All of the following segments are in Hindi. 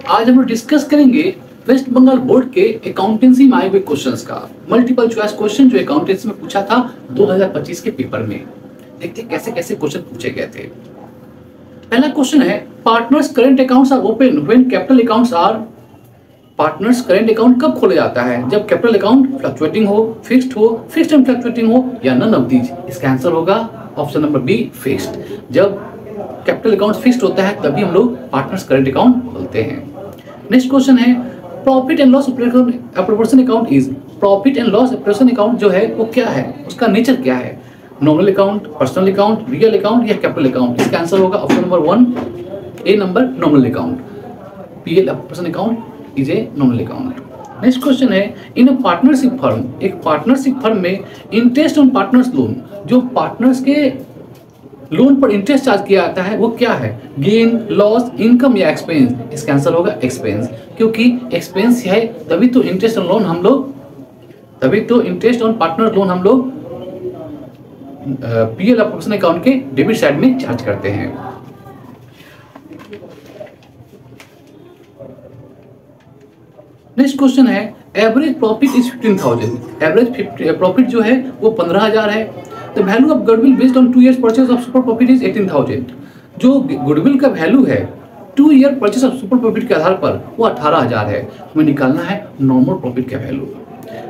आज हम लोग डिस्कस करेंगे वेस्ट बंगाल बोर्ड के अकाउंटेंसी में आए हुए क्वेश्चंस का, मल्टीपल चॉइस क्वेश्चन जो अकाउंटेंसी में पूछा था 2025 के पेपर में। देखते कैसे कैसे क्वेश्चन पूछे गए थे। पहला क्वेश्चन है, partners current accounts are open when capital accounts are. Partners current account कब खोला जाता है? जब कैपिटल अकाउंट फ्लक्चुएटिंग हो, फिक्स्ड एंड फ्लक्चुएटिंग हो, या नन ऑफ दीज। इसका आंसर होगा ऑप्शन नंबर बी, फिक्स्ड। जब कैपिटल अकाउंट फिक्स्ड होता है तभी हम लोग पार्टनर्स करंट अकाउंट खोलते हैं। नेक्स्ट क्वेश्चन है, profit and loss proportion account is. Profit and loss proportion account जो है वो क्या है, उसका नेचर क्या है? Nominal account, personal account, real account या कैपिटल अकाउंट? इसका आंसर होगा option number 1 A number, nominal account. PL personal account is a nominal account. Next question है, इन अ पार्टनरशिप फर्म, एक पार्टनरशिप फर्म में इंटरेस्ट ऑन पार्टनर्स लोन, जो पार्टनर्स के लोन पर इंटरेस्ट चार्ज किया जाता है वो क्या है? गेन, लॉस, इनकम या एक्सपेंस? इसका आंसर होगा एक्सपेंस, क्योंकि एक्सपेंस है तभी तो इंटरेस्ट ऑन लोन हम लोग, तभी तो इंटरेस्ट ऑन पार्टनर लोन हम लोग पीएल पर्सनल अकाउंट के डेबिट साइड में चार्ज करते हैं। नेक्स्ट क्वेश्चन है, average profit is 15,000। Average profit जो है वो 15,000 है। The value of goodwill based on 2 years purchase of super profit is 18,000। जो गुडविल का वैल्यू है 2 year purchase of super profit के आधार पर वो 18,000 है। हमें निकालना है नॉर्मल प्रॉफिट का वैल्यू।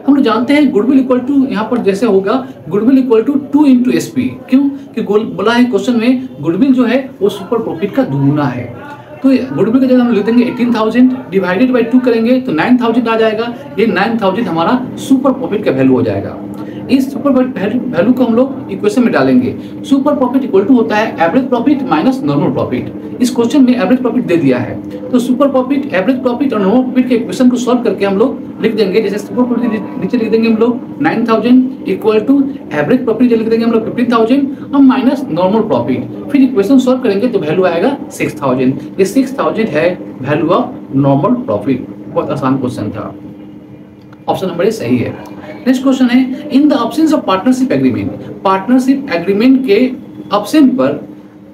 हम लोग जानते हैं गुडविल इक्वल टू, यहाँ पर जैसे होगा goodwill equal to 2 into SP। क्यों? कि बोला है क्वेश्चन में गुडविल जो है वो सुपर प्रॉफिट का दुगुना है। तो गुडविल का जगह हम लिख देंगे 18,000 डिवाइडेड बाई 2 करेंगे तो 9,000 आ जाएगा। ये 9,000 हमारा सुपर प्रॉफिट का वैल्यू हो जाएगा। इस सुपर वैल्यू को हम लोग इक्वेशन में डालेंगे। सुपर प्रॉफिट इक्वल टू होता है average profit minus normal profit. इस क्वेश्चन में एवरेज प्रॉफिट दे दिया है, तो सुपर प्रॉफिट, एवरेज प्रॉफिट और नॉर्मल प्रॉफिट के इक्वेशन को सॉल्व करके हम लोग लिख देंगे। जैसे सुपर प्रॉफिट नीचे लिख देंगे हम लोग 9,000 इक्वल टू एवरेज प्रॉफिट लिख देंगे हम लोग 15,000 और माइनस नॉर्मल प्रॉफिट। फिर इक्वेशन सॉल्व करेंगे तो वैल्यू आएगा 6,000। ये 6,000 है वैल्यू ऑफ नॉर्मल प्रॉफिट। बहुत आसान क्वेश्चन था, ऑप्शन नंबर ए सही है। नेक्स्ट क्वेश्चन है, in the absence of partnership agreement, partnership agreement के अब्सेंट पर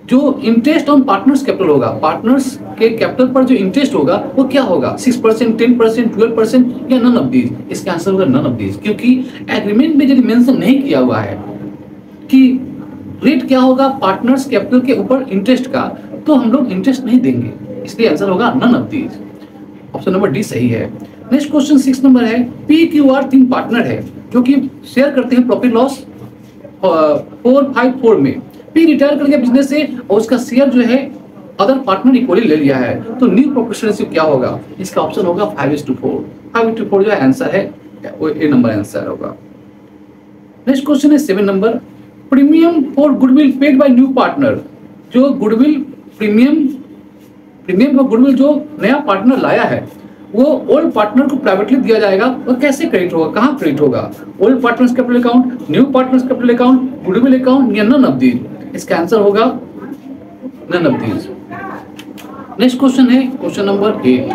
जो इंटरेस्ट ऑन पार्टनर्स कैपिटल होगा, पार्टनर्स के कैपिटल पर जो इंटरेस्ट होगा वो क्या होगा? 6%, 10%, 12% या नन ऑफ दीज? इसका आंसर होगा नन ऑफ दीज, क्योंकि एग्रीमेंट में यदि मेंशन नहीं किया हुआ है कि रेट क्या होगा पार्टनर्स कैपिटल के ऊपर इंटरेस्ट का, तो हम लोग इंटरेस्ट नहीं देंगे। इसलिए आंसर होगा none of these. Option number D सही है। नेक्स्ट क्वेश्चन 6 नंबर है, PQR 3 पार्टनर है जो कि शेयर करते हैं प्रॉफिट लॉस 4-5-4 में। P रिटायर कर गया बिजनेस से और उसका शेयर जो है अदर पार्टनर इक्वली ले लिया है, तो न्यू प्रोपोर्शन रेशियो क्या होगा? इसका ऑप्शन होगा 5:4। 5:4 जो है आंसर है, वो ए नंबर आंसर होगा। नेक्स्ट क्वेश्चन है 7 number, premium for goodwill paid by new partner. जो गुडविल प्रीमियम फॉर गुडविल जो नया पार्टनर लाया है वो ओल्ड पार्टनर को प्राइवेटली दिया जाएगा। और कैसे क्रेडिट होगा, कहाँ क्रेडिट होगा? Old partners capital account, new partners capital account, goodwill account या नन ऑफ दीज? इसका आंसर होगा none of these. Next question है question number 8,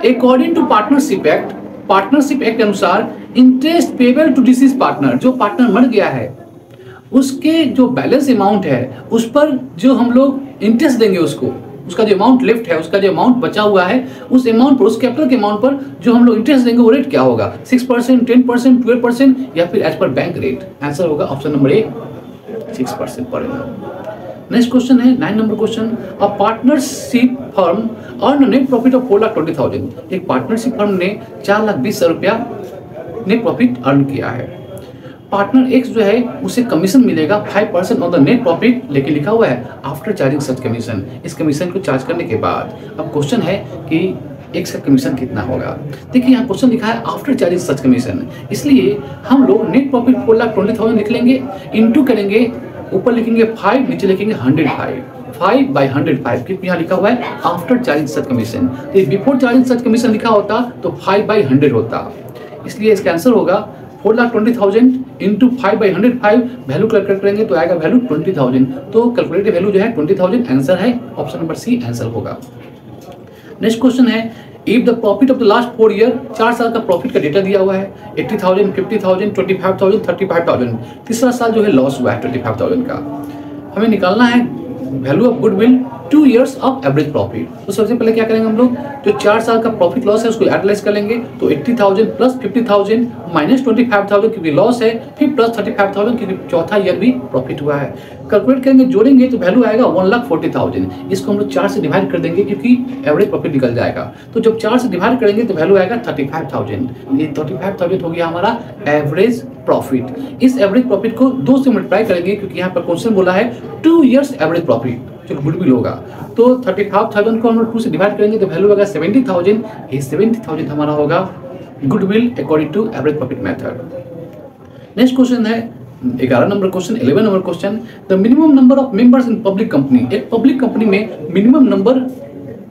according to partnership act अनुसार interest payable to deceased partner, जो पार्टनर मर गया है उसके जो बैलेंस अमाउंट है उस पर जो हम लोग इंटरेस्ट देंगे, उसका जो अमाउंट लेफ्ट है, उसका जो अमाउंट बचा हुआ है उस अमाउंट पर, उस कैपिटल के अमाउंट पर जो हम लोग इंटरेस्ट देंगे वो रेट क्या होगा? 6%, 10%, 12% या फिर as per bank rate? Answer होगा option number A 6% per annum. Next question है 9 number question, a partnership firm earn net profit of 4,20,000। एक पार्टनरशिप फर्म ने 4,20,000 रुपया नेट प्रॉफिट अर्न किया है। पार्टनर एक्स जो है उसे कमीशन मिलेगा 5% ऑन द नेट प्रॉफिट, लेकिन लिखा हुआ है आफ्टर चार्जिंग सच कमीशन। इस कमीशन को चार्ज करने के बाद अब क्वेश्चन है कि एक्स का कमीशन कितना होगा। देखिए यहाँ क्वेश्चन लिखा है आफ्टर चार्जिंग सच कमीशन, इसलिए हम लोग नेट प्रॉफिट 4,20,000 लिख लेंगे, इंटू करेंगे, ऊपर लिखेंगे 5, नीचे लिखेंगे 105, 5/105, क्योंकि यहाँ लिखा हुआ है आफ्टर चार्जिंग सच कमीशन। तो बिफोर चार्जिंग सच कमीशन लिखा होता तो 5/100 होता, इसलिए इसका आंसर होगा 4,20,000 इंटू 5/105। वैल्यू कैलकुलेट करेंगे तो आएगा वैल्यू 20,000। तो कैलकुलेटेड वैल्यू जो है 20,000 आंसर है, ऑप्शन नंबर सी आंसर होगा। नेक्स्ट क्वेश्चन है, if the profit of the last 4 year, 4 साल का प्रॉफिट का डेटा दिया हुआ है 80,000, 50,000, 25,000, 35,000। तीसरा साल जो है लॉस हुआ है 25,000 का। हमें निकालना है value of goodwill 2 years of average profit. तो सबसे पहले क्या करेंगे हम लोग, जो 4 साल का प्रॉफिट लॉस है उसको एनालाइज कर लेंगे। तो 80,000 प्लस 50,000 माइनस 25,000 क्योंकि लॉस है, फिर प्लस 35,000 क्योंकि चौथा ईयर भी प्रॉफिट हुआ है। कैलकुलेट करेंगे, जोड़ेंगे तो वैल्यू आएगा 1,40,000। इसको हम लोग 4 से डिवाइड कर देंगे क्योंकि एवरेज प्रॉफिट निकल जाएगा। तो जब 4 से डिवाइड करेंगे तो वैल्यू आएगा 35,000। ये 35,000 हो गया हमारा एवरेज प्रॉफिट। इस एवरेज प्रॉफिट को 2 से मल्टीप्लाई करेंगे क्योंकि यहाँ पर क्वेश्चन बोला है 2 years एवरेज प्रॉफिट जो गुडविल होगा। तो 35,000 को हम लोग 2 से डिवाइड करेंगे तो वैल्यू होगा 70,000। ये 70,000 हमारा होगा goodwill according to average profit method. Next question है 11 number question, 11 number question, the minimum number of members in public company. एक पब्लिक कंपनी में मिनिमम नंबर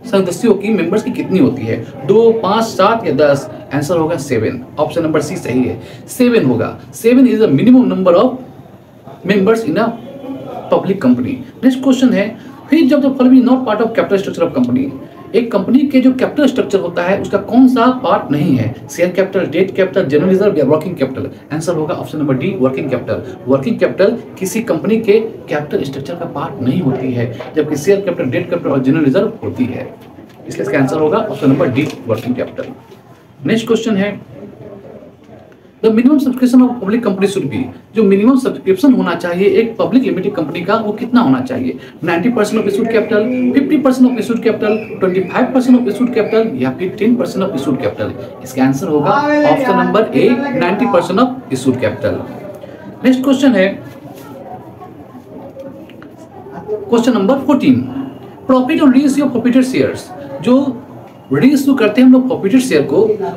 सदस्यों की, मेंबर्स की कितनी होती है? 2, 5, 7 या 10? आंसर होगा 7। ऑप्शन नंबर सी सही है, 7 होगा। 7 is the minimum number of members in a public company. Next question है, फिर जब the following not part of capital structure of company. एक कंपनी के जो कैपिटल स्ट्रक्चर होता है उसका कौन सा पार्ट नहीं है? Share capital, debt capital, general reserve या वर्किंग कैपिटल? आंसर होगा option number D, working capital. Working capital किसी कंपनी के कैपिटल स्ट्रक्चर का पार्ट नहीं होती है, जबकि शेयर कैपिटल, डेट कैपिटल और जनरल रिजर्व होती है। इसलिए इसका आंसर होगा option number D, working capital. Next question है, the minimum subscription of public company should be. जो मिनिमम सब्सक्रिप्शन होना चाहिए एक पब्लिक लिमिटेड कंपनी का वो कितना होना चाहिए? 90% of issued capital, 50% of issued capital, 25% of issued capital या फिर 10% ऑफ इशूड कैपिटल? इसका आंसर होगा option number A, 90% of issued capital. Next question है question number 14, profit on reissue of forfeited shares. जो रीइश्यू करते हैं हम लोग प्रॉफिटेड शेयर को,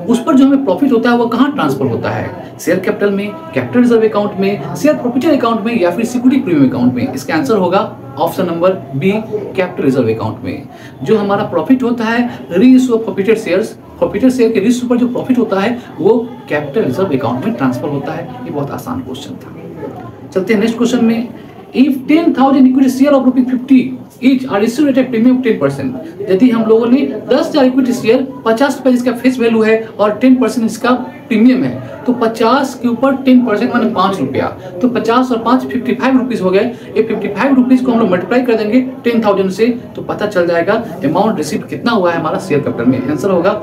उस पर जो हमें प्रॉफिट होता है वो कहाँ ट्रांसफर होता है? शेयर कैपिटल में, कैपिटल रिजर्व अकाउंट में, शेयर प्रॉफिटेड अकाउंट में या फिर सिक्योरिटी प्रीमियम अकाउंट में? इसका आंसर होगा option number B, capital reserve account में। जो हमारा प्रॉफिट होता है reissue of forfeited shares, forfeited share के रीइश्यू पर जो प्रॉफिट होता है वो कैपिटल रिजर्व अकाउंट में ट्रांसफर होता है। ये बहुत आसान क्वेश्चन था। चलते हैं नेक्स्ट क्वेश्चन में, if 10,000 equity share of ₹50 each are issued at a premium of 10%। यदि हम लोगों ने 10,000 इक्विटी शेयर 50 रुपए इसका फेस वैल्यू है और 10% इसका प्रीमियम है, तो 50 के ऊपर 10% माने 5 रुपया, तो 50 और 5 55 रुपीज हो गए। ये 55 रुपीज को हम लोग मल्टीप्लाई कर देंगे 10,000 से, तो पता चल जाएगा अमाउंट रिसीव कितना हुआ है हमारा शेयर कैपिटल में। आंसर होगा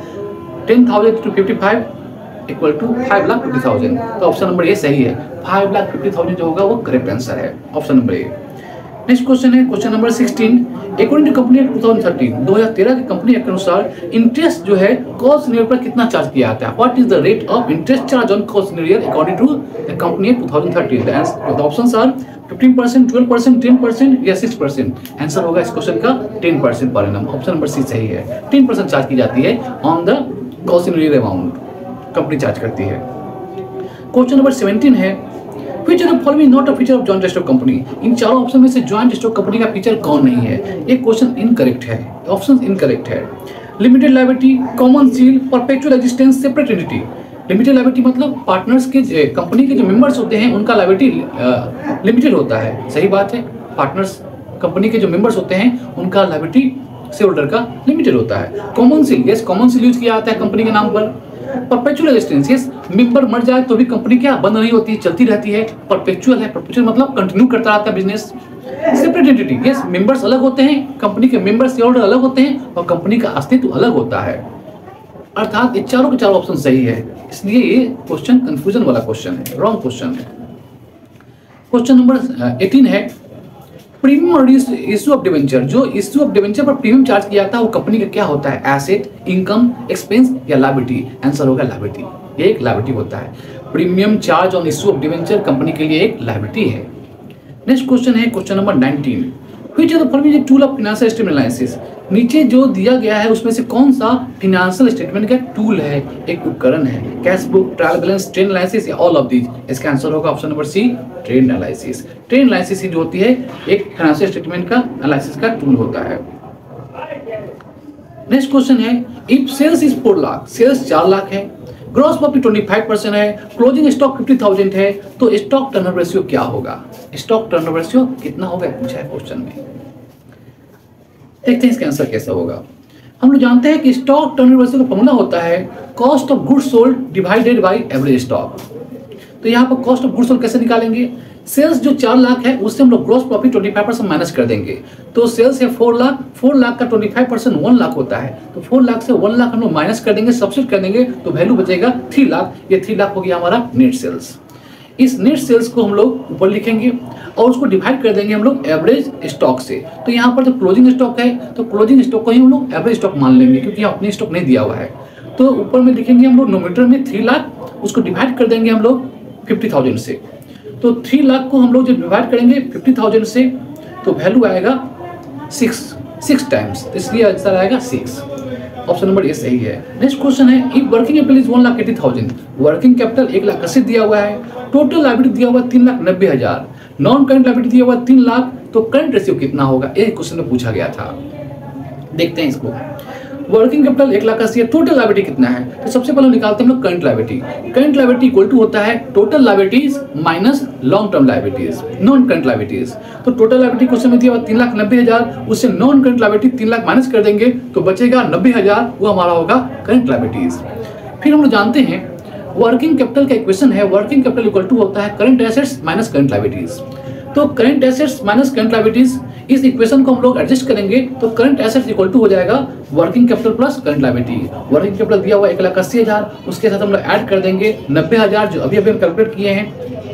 10,000 to 55 इक्वल टू 5,50,000। तो ऑप्शन नंबर ए सही है, 5,50,000 जो होगा वो करेक्ट आंसर है, option number A. Next question है question number 16, according to company act 2013 के कंपनी एक्ट के अनुसार इंटरेस्ट जो है कॉस्ट सिनेरियो पर कितना चार्ज किया जाता है? What is the rate of interest charge on cost scenario according to the company act 2013? The options are 15%, 12%, 10% या 6%? आंसर होगा इस क्वेश्चन का 10% पर एनम। ऑप्शन नंबर सी सही है, 10% चार्ज की जाती है on the cost scenario amount, company charge करती है। क्वेश्चन नंबर 17 है, Which of the following not a feature of joint stock company? इन चारों ऑप्शन में से ज्वाइंट स्टॉक कंपनी का फीचर कौन नहीं है? ये क्वेश्चन इनकरेक्ट है, ऑप्शन इनकरेक्ट है। Limited liability, common seal, perpetual existence, separate entity. Limited liability मतलब पार्टनर्स के, कंपनी के जो मेंबर्स होते हैं उनका लायबिलिटी लिमिटेड होता है, सही बात है। पार्टनर्स कंपनी के जो मेंबर्स होते हैं उनका लायबिलिटी शेयर होल्डर का लिमिटेड होता है। Common seal, yes common seal use किया जाता है कंपनी के नाम पर। परपेचुअल एग्जिस्टेंस, यस मेंबर मर जाए तो भी कंपनी क्या बंद नहीं होती, चलती रहती है, परपेचुअल है। परपेचुअल मतलब कंटिन्यू करता रहता है business. Separate entity, yes members अलग होते हैं, कंपनी के मेंबर्स शेयर होल्डर अलग होते हैं और कंपनी का अस्तित्व अलग होता है। अर्थात ये चारों के चारों ऑप्शन सही है, इसलिए ये क्वेश्चन कंफ्यूजन वाला क्वेश्चन है, रॉन्ग क्वेश्चन है। क्वेश्चन नंबर 18 है, प्रीमियम इश्यू ऑफ डिवेंचर। जो इश्यू ऑफ डिवेंचर पर प्रीमियम चार्ज किया जाता है वो कंपनी का क्या होता है? एसेट, इनकम, एक्सपेंस या लायबिलिटी? आंसर होगा लायबिलिटी, ये एक लायबिलिटी होता है। Premium charge on issue of debenture company के लिए एक लायबिलिटी है। नेक्स्ट क्वेश्चन है question number 19, which is the following tool of financial statement analysis. नीचे जो दिया गया है उसमें से कौन सा फाइनेंशियल स्टेटमेंट का टूल है, एक उपकरण है? Cash book, trial balance, trend analysis या ऑल ऑफ दीज? इसका आंसर होगा option number C, trend analysis. Trend analysis जो होती है एक फाइनेंशियल स्टेटमेंट का एनालिसिस का टूल होता है। नेक्स्ट क्वेश्चन है, if sales is 4 lakh, sales 4 lakh है, ग्रॉस प्रॉफिट 25% है, क्लोजिंग स्टॉक 50,000 है, तो स्टॉक टर्नओवर रेशियो क्या होगा? स्टॉक टर्नओवर रेशियो कितना होगा पूछा है क्वेश्चन में। देखते हैं इसका आंसर कैसा होगा। हम लोग जानते हैं कि स्टॉक टर्नओवर रेशियो का फॉर्मूला होता है cost of goods sold divided by average stock. तो यहाँ पर कॉस्ट ऑफ गुड्स सोल्ड कैसे निकालेंगे? सेल्स जो 4 लाख है उससे हम लोग ग्रॉस प्रॉफिट 25% माइनस कर देंगे। तो सेल्स है 4 लाख, 4 लाख का 25% 1 लाख होता है। तो 4 लाख से 1 लाख हम लोग माइनस कर देंगे, सब्सिट्यूट कर देंगे, तो वैल्यू बचेगा 3 लाख। ये 3 लाख हो गया हमारा नेट सेल्स। इस नेट सेल्स को हम लोग ऊपर लिखेंगे और उसको डिवाइड कर देंगे हम लोग एवरेज स्टॉक से। तो यहाँ पर जो क्लोजिंग स्टॉक है तो क्लोजिंग स्टॉक को ही हम लोग एवरेज स्टॉक मान लेंगे, क्योंकि यहाँ अपनी स्टॉक नहीं दिया हुआ है। तो ऊपर में लिखेंगे हम लोग नोमीटर में 3 लाख, उसको डिवाइड कर देंगे हम लोग 50,000 से। तो 3 लाख को हम लोग जब डिवाइड करेंगे 50,000 से तो वैल्यू आएगा 6 टाइम्स, तो इसलिए आंसर आएगा 6। ऑप्शन नंबर ए सही है। नेक्स्ट क्वेश्चन है, if working capital is 1,80,000, working capital 1,80,000 दिया हुआ है, टोटल लायबिलिटी दिया हुआ 3,90,000, नॉन करंट लायबिलिटी दिया हुआ 3 लाख, तो करंट रेशियो कितना होगा? ये क्वेश्चन में पूछा गया था। देखते हैं इसको। वर्किंग कैपिटल 1,80,000, टोटल लायबिलिटी कितना है? तो सबसे पहले निकालते हैं हम लोग current liability. Current liability equal to होता है total liabilities minus long term liabilities, non current liabilities. तो टोटल लायबिलिटी क्वेश्चन में दिया हुआ 3,90,000, उससे non current liability 3 lakh minus कर देंगे तो बचेगा 90,000, वो हमारा होगा करंट लायबिलिटीज। फिर हम लोग जानते हैं वर्किंग कैपिटल का इक्वेशन है, वर्किंग कैपिटल इक्वल टू होता है current assets minus current liabilities. तो current assets minus current liabilities, इस इक्वेशन को हम लोग एडजस्ट करेंगे तो करंट एसेट्स इक्वल टू हो जाएगा working capital plus current liability. Working capital दिया हुआ 1,80,000, उसके साथ हम लोग ऐड कर देंगे 90,000 जो अभी अभी हम कैलकुलेट किए हैं,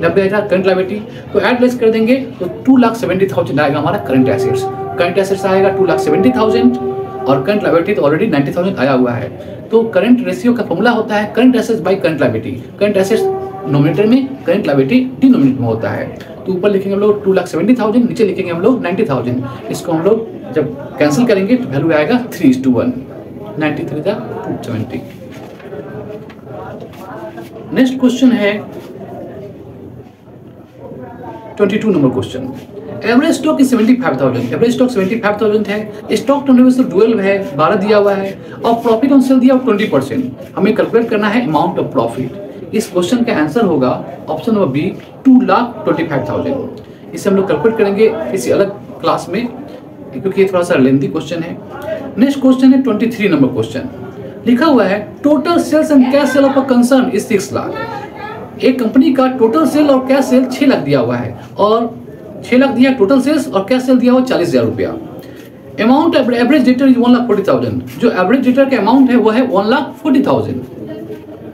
90,000 करंट लायबिलिटी, तो ऐड लेस कर देंगे तो 2,70,000 आएगा हमारा करंट एसेट्स। करंट एसेट्स आएगा 2,70,000 और करंट लायबिलिटी तो ऑलरेडी 90,000 आया हुआ है। तो करंट रेशियो का फॉर्मूला होता है current assets by current liability. Current assets nominator में, करंट लायबिलिटी डिनोमिनेटर में होता है। तो ऊपर लिखेंगे हम लोग 2,70,000, नीचे लिखेंगे हम लोग 90,000। इसको हम लोग जब कैंसिल करेंगे तो वैल्यू आएगा 3:1, 93/270। नेक्स्ट क्वेश्चन है 22 number question. Average stock is 75,000, average stock 75,000 है, स्टॉक टर्नओवर रेशियो 12 है, 12 दिया हुआ है और प्रॉफिट ऑन सेल दिया हुआ 20%। हमें कैलकुलेट करना है अमाउंट ऑफ प्रॉफिट। इस क्वेश्चन का आंसर होगा ऑप्शन नंबर बी 2,25,000। इसे हम लोग कैलकुलेट करेंगे किसी अलग क्लास में, क्योंकि ये थोड़ा सा लेंथी क्वेश्चन है। नेक्स्ट क्वेश्चन है 23 नंबर क्वेश्चन। लिखा हुआ है total sales and cash sale of a concern is 6 lakh. एक कंपनी का टोटल सेल और कैश सेल 6 लाख दिया हुआ है और 6 लाख दिया टोटल सेल्स और कैश सेल दिया हुआ 40,000 रुपया। अमाउंट एवरेज डेटर इज 1,40,000, जो एवरेज डेटर का अमाउंट है वो है 1,40,000।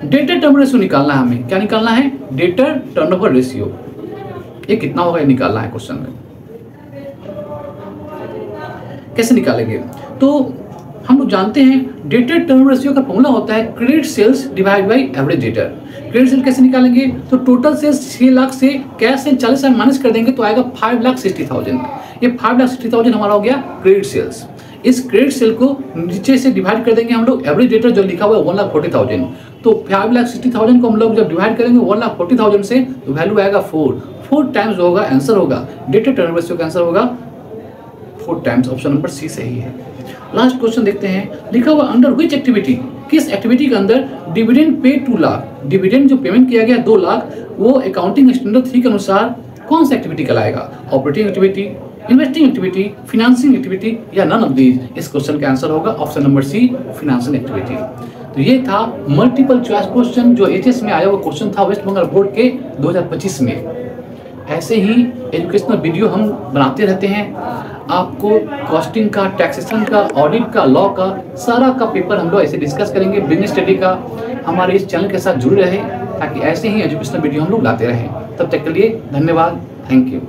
डेटर टर्नओवर रेशियो निकालना है हमें। क्या निकालना है? Debtor turnover ratio. ये कितना होगा ये निकालना है क्वेश्चन में। कैसे निकालेंगे? तो हम लोग जानते हैं डेटर टर्नओवर रेशियो का फॉर्मूला होता है credit sales divide by average debtor. Credit sale कैसे निकालेंगे? तो टोटल सेल्स 6 लाख से कैश से 40,000 माइनस कर देंगे तो आएगा 5,60,000। ये 5,60,000 हमारा हो गया क्रेडिट सेल्स। इस क्रेडिट सेल को नीचे से डिवाइड कर देंगे हम लोग एवरेज डेटर जो लिखा हुआ है 1,40,000। तो 5,60,000 को हम लोग जब डिवाइड करेंगे 1,40,000 से तो वैल्यू आएगा 4 टाइम्स होगा, आंसर होगा डेटर टर्नओवर रेशियो का आंसर होगा 4 टाइम्स। ऑप्शन नंबर सी सही है। लास्ट क्वेश्चन देखते हैं। लिखा हुआ अंडर विच एक्टिविटी, किस एक्टिविटी के अंदर डिविडेंड पे 2 लाख, डिविडेंड जो पेमेंट किया गया 2 लाख, वो अकाउंटिंग स्टैंडर्ड 3 के अनुसार कौन सा एक्टिविटी कहलाएगा? Operating activity, investing activity, financing activity या नन ऑफ दीज? इस क्वेश्चन का आंसर होगा option number C financial activity. तो ये था मल्टीपल चॉइस क्वेश्चन जो एचएस में आया हुआ क्वेश्चन था वेस्ट बंगाल बोर्ड के 2025 में। ऐसे ही एजुकेशनल वीडियो हम बनाते रहते हैं। आपको कॉस्टिंग का, टैक्सेशन का, ऑडिट का, लॉ का, सारा का पेपर हम लोग ऐसे डिस्कस करेंगे, बिजनेस स्टडी का। हमारे इस चैनल के साथ जुड़े रहे ताकि ऐसे ही एजुकेशनल वीडियो हम लोग लाते रहें। तब तक के लिए धन्यवाद, थैंक यू।